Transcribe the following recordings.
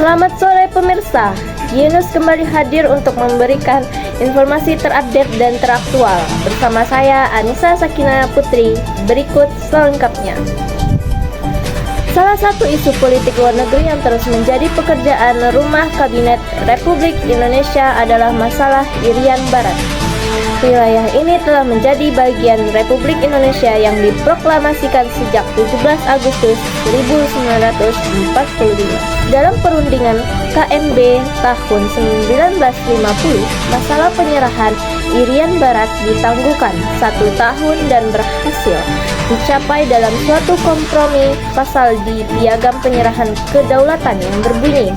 Selamat sore pemirsa, Yunus kembali hadir untuk memberikan informasi terupdate dan teraktual. Bersama saya Anissa Sakina Putri, berikut selengkapnya. Salah satu isu politik luar negeri yang terus menjadi pekerjaan rumah Kabinet Republik Indonesia adalah masalah Irian Barat. Wilayah ini telah menjadi bagian Republik Indonesia yang diproklamasikan sejak 17 Agustus 1945. Dalam perundingan KNB tahun 1950, masalah penyerahan Irian Barat ditangguhkan 1 tahun dan berhasil dicapai dalam suatu kompromi pasal di Piagam Penyerahan Kedaulatan yang berbunyi,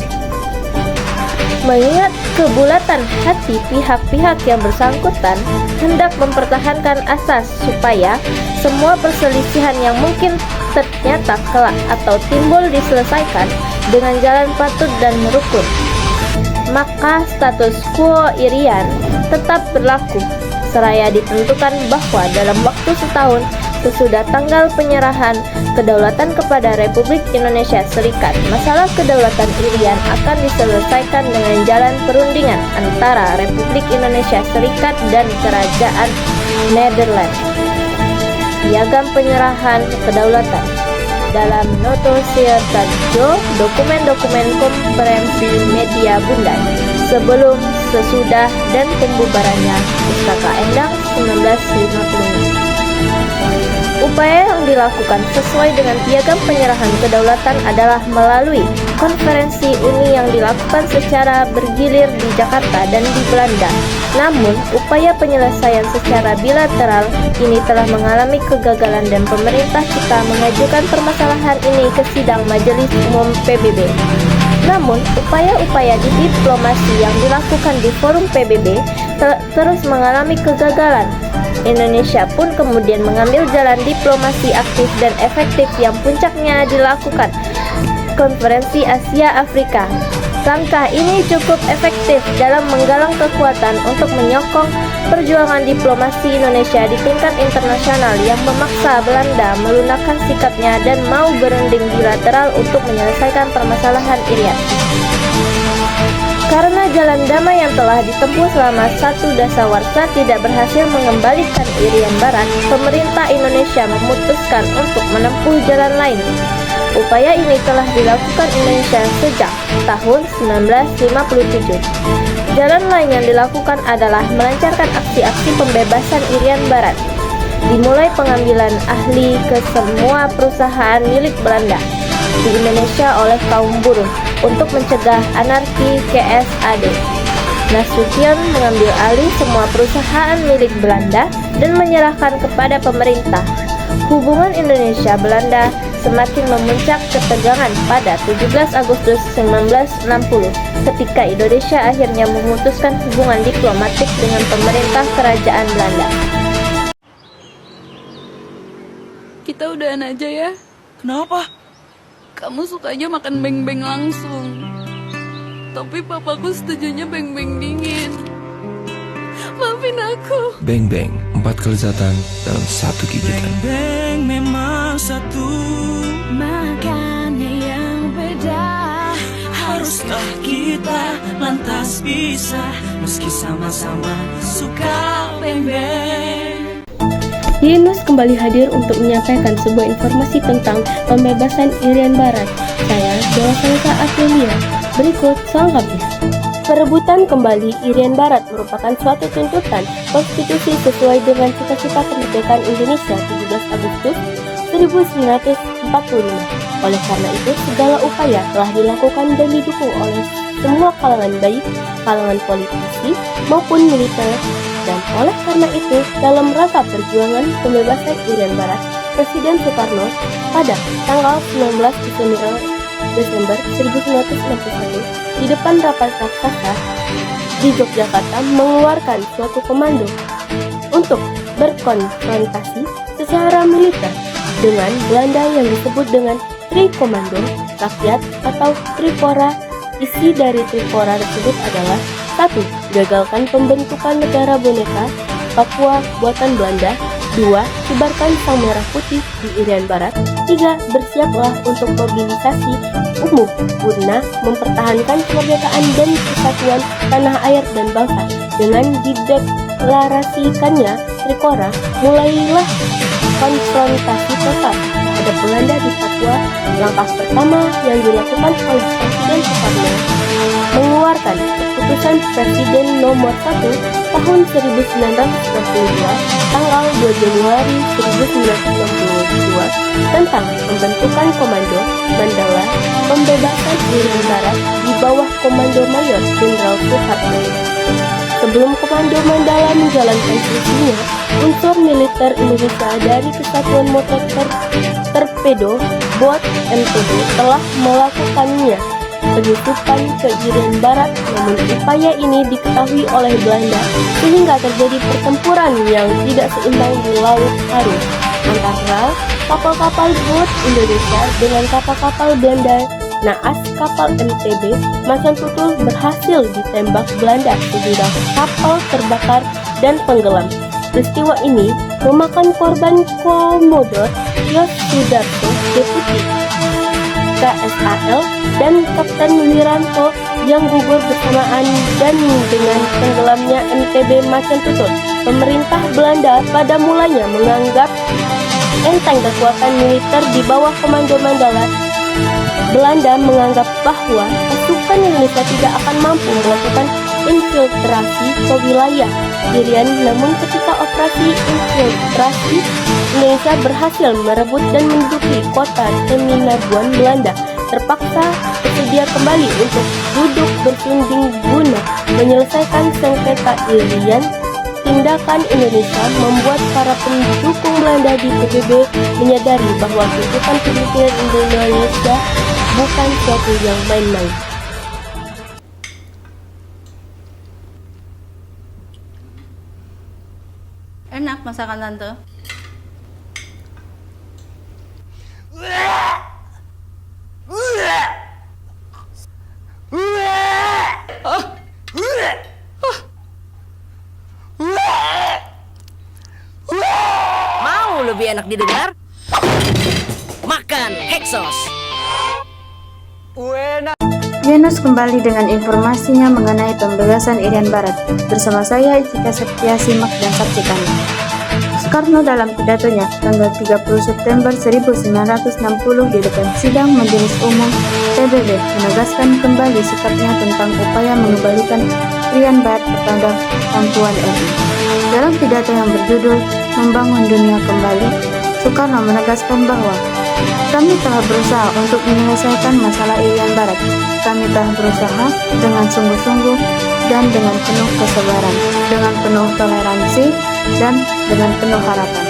mengingat kebulatan hati pihak-pihak yang bersangkutan hendak mempertahankan asas supaya semua perselisihan yang mungkin ternyata kelak atau timbul diselesaikan dengan jalan patut dan rukun, maka status quo Irian tetap berlaku seraya ditentukan bahwa dalam waktu setahun sesudah tanggal penyerahan kedaulatan kepada Republik Indonesia Serikat, masalah kedaulatan Irian akan diselesaikan dengan jalan perundingan antara Republik Indonesia Serikat dan Kerajaan Nederland. Piagam Penyerahan Kedaulatan dalam Notosiertajo, dokumen-dokumen konferensi media Bundar sebelum, sesudah, dan pembubarannya Pustaka Endang 1956. Upaya yang dilakukan sesuai dengan Piagam Penyerahan Kedaulatan adalah melalui konferensi Uni yang dilakukan secara bergilir di Jakarta dan di Belanda. Namun, upaya penyelesaian secara bilateral ini telah mengalami kegagalan dan pemerintah kita mengajukan permasalahan ini ke sidang Majelis Umum PBB. Namun, upaya-upaya di diplomasi yang dilakukan di forum PBB terus mengalami kegagalan. Indonesia pun kemudian mengambil jalan diplomasi aktif dan efektif yang puncaknya dilakukan Konferensi Asia Afrika. Langkah ini cukup efektif dalam menggalang kekuatan untuk menyokong perjuangan diplomasi Indonesia di tingkat internasional yang memaksa Belanda melunakkan sikapnya dan mau berunding bilateral untuk menyelesaikan permasalahan Irian. Karena jalan damai yang telah ditempuh selama 1 dasawarsa tidak berhasil mengembalikan Irian Barat, pemerintah Indonesia memutuskan untuk menempuh jalan lain. Upaya ini telah dilakukan Indonesia sejak tahun 1957. Jalan lain yang dilakukan adalah melancarkan aksi-aksi pembebasan Irian Barat. Dimulai pengambilan ahli ke semua perusahaan milik Belanda di Indonesia oleh kaum buruh untuk mencegah anarki KSAD. Nasution mengambil alih semua perusahaan milik Belanda dan menyerahkan kepada pemerintah. Hubungan Indonesia-Belanda semakin memuncak ketegangan pada 17 Agustus 1960 ketika Indonesia akhirnya memutuskan hubungan diplomatik dengan pemerintah Kerajaan Belanda. Kita udahan aja ya. Kenapa? Kamu sukanya makan beng-beng langsung, tapi papaku setujunya beng-beng dingin. Maafin aku. Beng-beng, 4 kelezatan dalam 1 gigitan. Beng-beng memang satu, Makannya yang beda. haruskah kita lantas bisa meski sama-sama suka beng-beng? Yunus kembali hadir untuk menyampaikan sebuah informasi tentang pembebasan Irian Barat. Saya Dewa Salsa Aprilia. Berikut selengkapnya. Perebutan kembali Irian Barat merupakan suatu tuntutan konstitusi sesuai dengan cita-cita kemerdekaan Indonesia 17 Agustus 1945. Oleh karena itu, segala upaya telah dilakukan dan didukung oleh semua kalangan, baik kalangan politisi maupun militer. Dan oleh karena itu, dalam rangka perjuangan pembebasan Irian Barat, Presiden Soekarno pada tanggal 19 Desember 1961 di depan rapat raksasa di Yogyakarta mengeluarkan suatu komando untuk berkonfrontasi secara militer dengan Belanda yang disebut dengan Trikomando Rakyat atau Tripora. Isi dari Tripora tersebut adalah: 1. Gagalkan pembentukan negara boneka Papua buatan Belanda. 2. Kibarkan sang merah putih di Irian Barat. ketiga, bersiaplah untuk mobilisasi umum guna mempertahankan kemerdekaan dan kesatuan tanah air dan bangsa. Dengan dideklarasikannya Trikora, mulailah konfrontasi total terhadap Belanda di Papua. Langkah pertama yang dilakukan oleh Presiden Soekarno mengeluarkan keputusan Presiden nomor 1 tahun 1962 tanggal 2 Januari 1962 tentang pembentukan Komando Mandala Pembebasan Irian Barat di bawah Komando Mayor Jenderal Soeharto. Sebelum Komando Mandala menjalankan fungsinya, unsur militer Indonesia dari Kesatuan Motor Torpedo Boat MTB telah melakukannya penyusupan ke Irian Barat, namun upaya ini diketahui oleh Belanda sehingga terjadi pertempuran yang tidak seimbang di Laut Aru antara kapal-kapal boat Indonesia dengan kapal-kapal Belanda. Naas kapal MTB Macan Tutul berhasil ditembak Belanda sehingga kapal terbakar dan tenggelam. Peristiwa ini memakan korban Komodor Yos Sudarso, Deputi KSAL, dan Kapten Wiranto yang gugur bersamaan. Dan dengan tenggelamnya MTB Macan Tutul, pemerintah Belanda pada mulanya menganggap enteng kekuatan militer di bawah Komando Mandala. Belanda menganggap bahwa pasukan Indonesia tidak akan mampu melakukan infiltrasi ke wilayah Irian, namun ketika operasi infiltrasi Indonesia berhasil merebut dan menduduki kota Teminabuan, Belanda terpaksa bersedia kembali untuk duduk bersunding guna menyelesaikan sengketa Irian. Tindakan Indonesia membuat para pendukung Belanda di PBB menyadari bahwa tuntutan pemimpin Indonesia bukan suatu yang main-main. Enak masakan tante. Mau lebih enak didengar? Makan Hexos. Yenus kembali dengan informasinya mengenai pembebasan Irian Barat. Bersama saya Icika Septia, simak dan saksikan. Soekarno dalam pidatonya tanggal 30 September 1960 di depan sidang Majelis Umum PBB menegaskan kembali sikapnya tentang upaya mengembalikan Irian Barat kepada Kesatuan RI. Dalam pidato yang berjudul Membangun Dunia Kembali, Soekarno menegaskan bahwa kami telah berusaha untuk menyelesaikan masalah Irian Barat. Kami telah berusaha dengan sungguh-sungguh dan dengan penuh kesabaran, dengan penuh toleransi, dan dengan penuh harapan.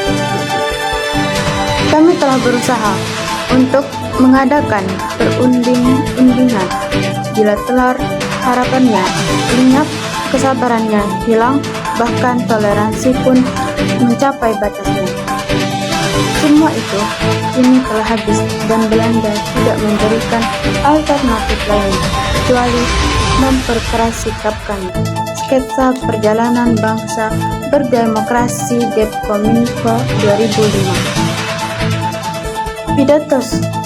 Kami telah berusaha untuk mengadakan perunding-undingan. Bila telar harapannya lenyap, kesabarannya hilang, bahkan toleransi pun mencapai batasnya. Semua itu kini telah habis dan Belanda tidak memberikan alternatif lain kecuali memperkeras sikap kami. Sketsa Perjalanan Bangsa Berdemokrasi Depkominfo 2005. Pidato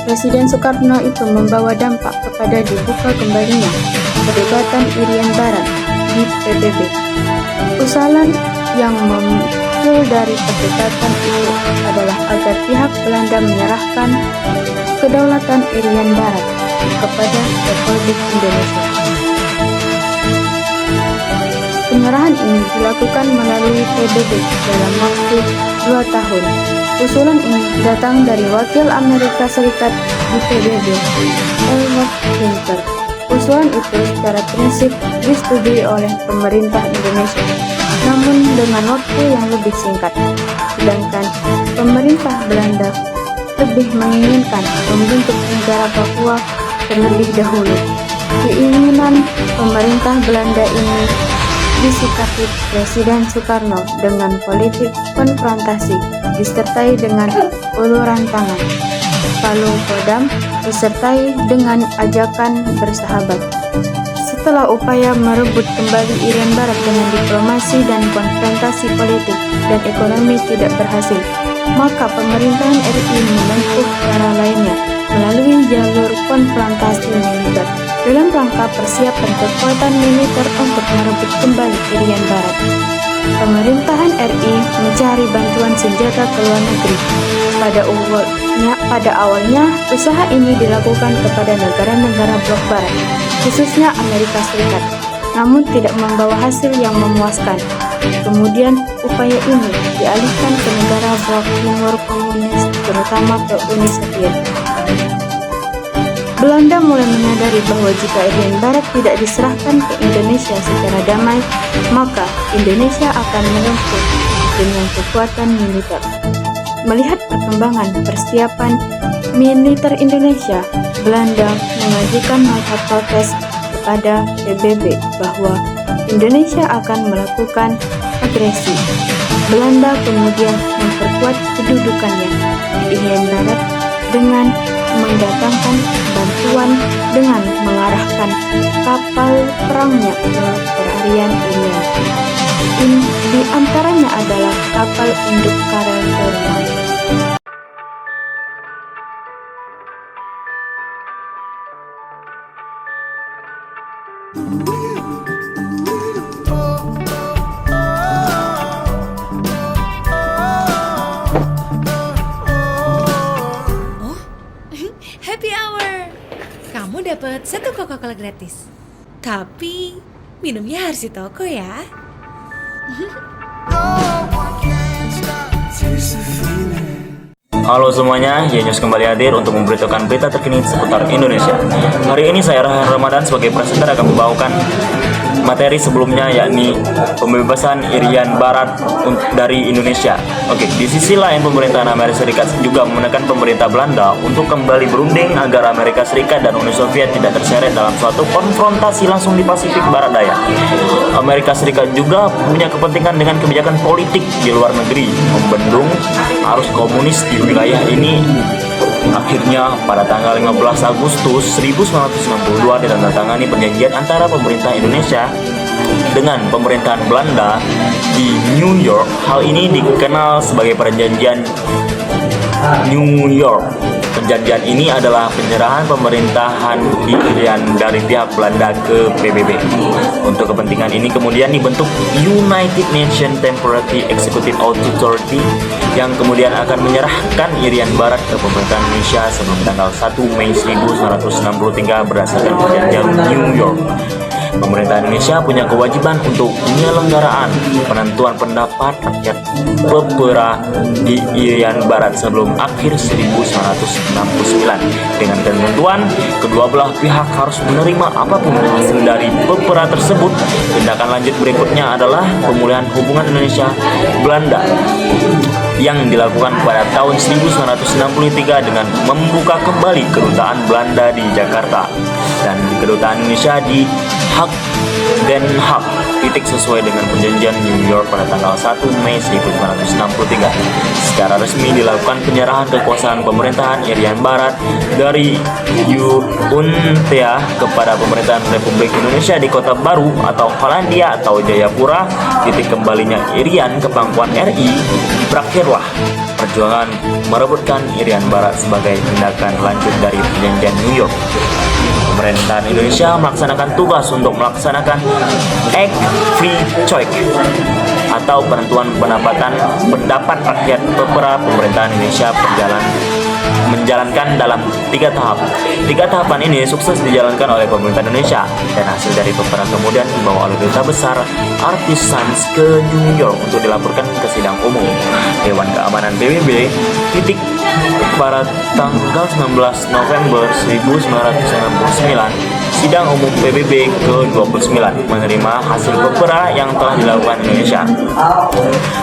Presiden Soekarno itu membawa dampak kepada dibuka kembalinya perdebatan Irian Barat di PBB. Usulan yang muncul dari perdebatan itu adalah agar pihak Belanda menyerahkan kedaulatan Irian Barat kepada Republik Indonesia. Penyerahan ini dilakukan melalui PBB dalam waktu 2 tahun. Usulan ini datang dari wakil Amerika Serikat di PBB, Elwood Winter. Usulan itu secara prinsip disetujui oleh pemerintah Indonesia, namun dengan waktu yang lebih singkat. Sedangkan pemerintah Belanda lebih menginginkan membentuk negara Papua terlebih dahulu. Keinginan pemerintah Belanda ini disikapi Presiden Soekarno dengan politik konfrontasi disertai dengan uluran tangan, palung kodam disertai dengan ajakan bersahabat. Setelah upaya merebut kembali Irian Barat dengan diplomasi dan konfrontasi politik dan ekonomi tidak berhasil, maka pemerintahan RI menempuh cara lainnya melalui jalur konfrontasi militer dalam rangka persiapan kekuatan militer untuk merebut kembali Irian Barat. Pemerintahan RI mencari bantuan senjata ke luar negeri. Pada awalnya, usaha ini dilakukan kepada negara-negara blok barat, khususnya Amerika Serikat, namun tidak membawa hasil yang memuaskan. Kemudian, upaya ini dialihkan ke negara blok timur komunis, terutama ke Uni Soviet. Belanda mulai menyadari bahwa jika Irian Barat tidak diserahkan ke Indonesia secara damai, maka Indonesia akan menempuh dengan kekuatan militer. Melihat perkembangan persiapan militer Indonesia, Belanda mengajukan nota protes kepada PBB bahwa Indonesia akan melakukan agresi. Belanda kemudian memperkuat kedudukannya di Irian Barat dengan mendatangkan bantuan dengan mengarahkan kapal perangnya ke perarian Irian. Di antaranya adalah kapal induk Karel Delman. Happy hour. Kamu dapat 1 Coca-Cola gratis. Tapi minumnya harus di toko ya. Halo semuanya, Yenyus kembali hadir untuk memberitakan berita terkini seputar Indonesia. Hari ini saya Rahan Ramadan sebagai presenter akan membawakan materi sebelumnya, yakni pembebasan Irian Barat dari Indonesia. Oke, di sisi lain pemerintahan Amerika Serikat juga menekan pemerintah Belanda untuk kembali berunding agar Amerika Serikat dan Uni Soviet tidak terseret dalam suatu konfrontasi langsung di Pasifik Barat Daya. Amerika Serikat juga punya kepentingan dengan kebijakan politik di luar negeri, membendung arus komunis di wilayah ini. Akhirnya pada tanggal 15 Agustus 1962 ditandatangani perjanjian antara pemerintah Indonesia dengan pemerintahan Belanda di New York. Hal ini dikenal sebagai perjanjian New York. Perjanjian ini adalah penyerahan pemerintahan di Irian dari pihak Belanda ke PBB. Untuk kepentingan ini kemudian dibentuk United Nations Temporary Executive Authority yang kemudian akan menyerahkan Irian Barat ke pemerintahan Indonesia sebelum tanggal 1 Mei 1963 berdasarkan perjanjian New York. Pemerintah Indonesia punya kewajiban untuk penyelenggaraan penentuan pendapat rakyat PEPERA di Irian Barat sebelum akhir 1969. Dengan ketentuan, kedua belah pihak harus menerima apapun hasil dari PEPERA tersebut. Tindakan lanjut berikutnya adalah pemulihan hubungan Indonesia-Belanda yang dilakukan pada tahun 1963 dengan membuka kembali kedutaan Belanda di Jakarta dan kedutaan Indonesia di Den Haag, sesuai dengan perjanjian New York pada tanggal 1 Mei 1963. Secara resmi dilakukan penyerahan kekuasaan pemerintahan Irian Barat dari UNTA kepada pemerintahan Republik Indonesia di Kota Baru atau Hollandia atau Jayapura. Titik kembalinya Irian ke pangkuan RI, berakhirlah perjuangan merebutkan Irian Barat sebagai tindakan lanjut dari perjanjian New York. Pemerintahan Indonesia melaksanakan tugas untuk melaksanakan Act Free Choice atau penentuan pendapat rakyat PEPERA. Pemerintahan Indonesia menjalankan dalam 3 tahap. 3 tahapan ini sukses dijalankan oleh pemerintah Indonesia dan hasil dari PEPERA kemudian dibawa oleh Duta Besar Artisans ke New York untuk dilaporkan ke sidang umum Dewan Keamanan PBB. Pada tanggal 19 November 1999, sidang umum PBB ke-29 menerima hasil PEPERA yang telah dilakukan Indonesia.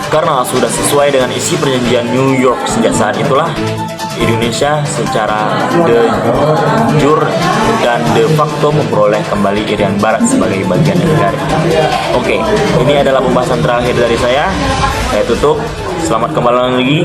Karena sudah sesuai dengan isi perjanjian New York, sejak saat itulah Indonesia secara de jure dan de facto memperoleh kembali Irian Barat sebagai bagian negara. Oke, ini adalah pembahasan terakhir dari saya. Saya tutup. Selamat kembali lagi.